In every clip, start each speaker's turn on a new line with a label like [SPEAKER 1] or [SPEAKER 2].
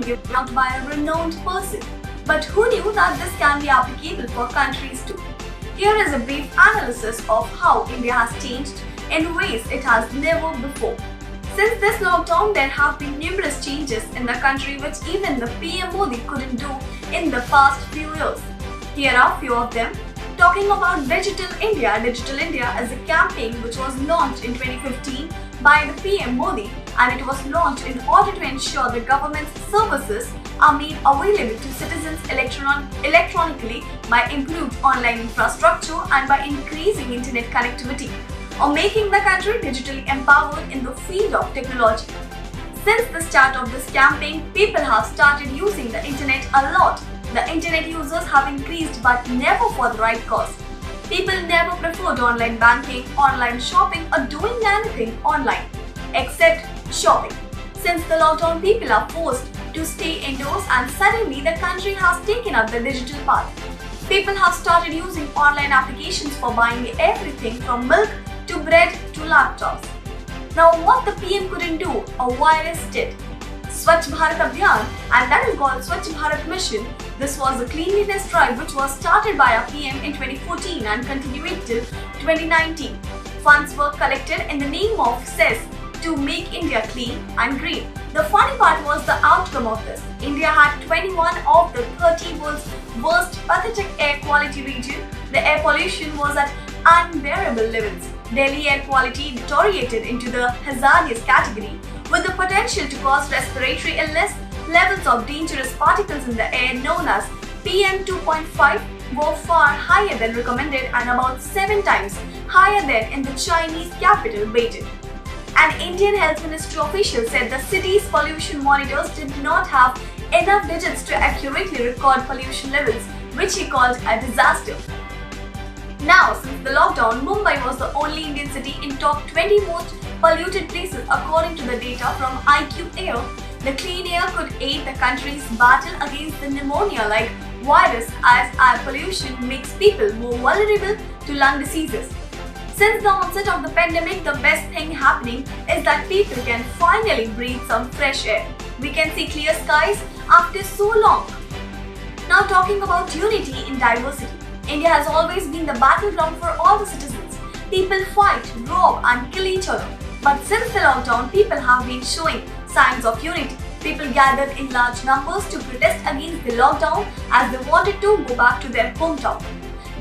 [SPEAKER 1] given out by a renowned person. But who knew that this can be applicable for countries too? Here is a brief analysis of how India has changed in ways it has never before. Since this lockdown, there have been numerous changes in the country which even the PM Modi couldn't do in the past few years. Here are a few of them. Talking about Digital India is a campaign which was launched in 2015 by the PM Modi, and it was launched in order to ensure the government's services are made available to citizens electronically by improved online infrastructure and by increasing internet connectivity, or making the country digitally empowered in the field of technology. Since the start of this campaign, people have started using the internet a lot. The internet users have increased, but never for the right cause. People never preferred online banking, online shopping, or doing anything online except shopping. Since the lockdown, people are forced to stay indoors, and suddenly the country has taken up the digital path. People have started using online applications for buying everything from milk to bread to laptops. Now, what the PM couldn't do, a virus did. Swachh Bharat Abhiyan, and that is called Swachh Bharat Mission. This was a cleanliness drive which was started by our PM in 2014 and continued till 2019. Funds were collected in the name of CES to make India clean and green. The funny part was the outcome of this. India had 21 of the 30 world's worst pathetic air quality region. The air pollution was at unbearable levels. Delhi air quality deteriorated into the hazardous category with the potential to cause respiratory illness. Levels of dangerous particles in the air known as PM2.5 were far higher than recommended and about 7 times higher than in the Chinese capital Beijing. An Indian Health Ministry official said the city's pollution monitors did not have enough digits to accurately record pollution levels, which he called a disaster. Now, since the lockdown, Mumbai was the only Indian city in top 20 most polluted places according to the data from IQ Air. The clean air could aid the country's battle against the pneumonia-like virus, as air pollution makes people more vulnerable to lung diseases. Since the onset of the pandemic, the best thing happening is that people can finally breathe some fresh air. We can see clear skies after so long. Now, talking about unity in diversity. India has always been the battleground for all the citizens. People fight, rob and kill each other. But since the lockdown, people have been showing signs of unity. People gathered in large numbers to protest against the lockdown as they wanted to go back to their hometown.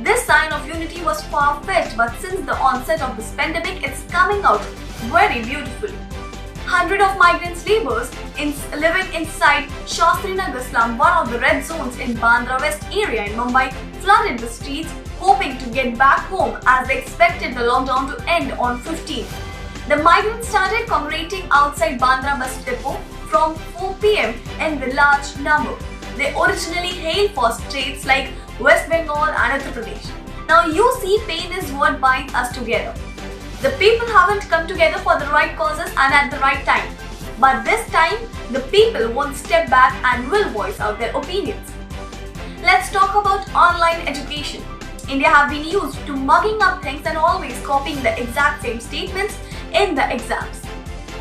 [SPEAKER 1] This sign of unity was far-fetched, but since the onset of this pandemic, it's coming out very beautifully. Hundreds of migrant laborers living inside Shastrinagar slum, one of the red zones in Bandra West area in Mumbai, flooded the streets hoping to get back home as they expected the lockdown to end on 15th. The migrants started congregating outside Bandra bus depot from 4 p.m. in the large number. They originally hailed for states like West Bengal and Uttar Pradesh. Now you see, pain is what binds us together. The people haven't come together for the right causes and at the right time. But this time, the people won't step back and will voice out their opinions. Let's talk about online education. India have been used to mugging up things and always copying the exact same statements in the exams.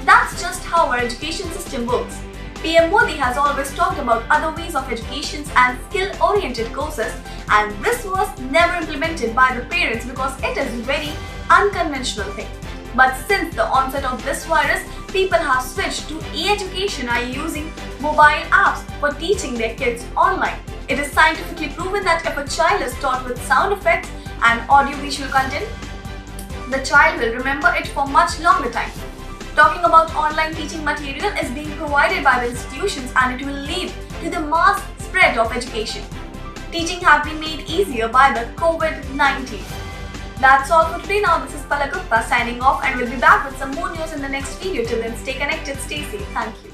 [SPEAKER 1] That's just how our education system works. PM Modi has always talked about other ways of education and skill-oriented courses, and this was never implemented by the parents because it is a very unconventional thing. But since the onset of this virus, people have switched to e-education and using mobile apps for teaching their kids online. It is scientifically proven that if a child is taught with sound effects and audio-visual content, the child will remember it for much longer time. Talking about online teaching material is being provided by the institutions, and it will lead to the mass spread of education. Teaching has been made easier by the Covid-19. That's all for today. Now this is Palak Gupta signing off, and we'll be back with some more news in the next video. Till then, stay connected, stay safe. Thank you.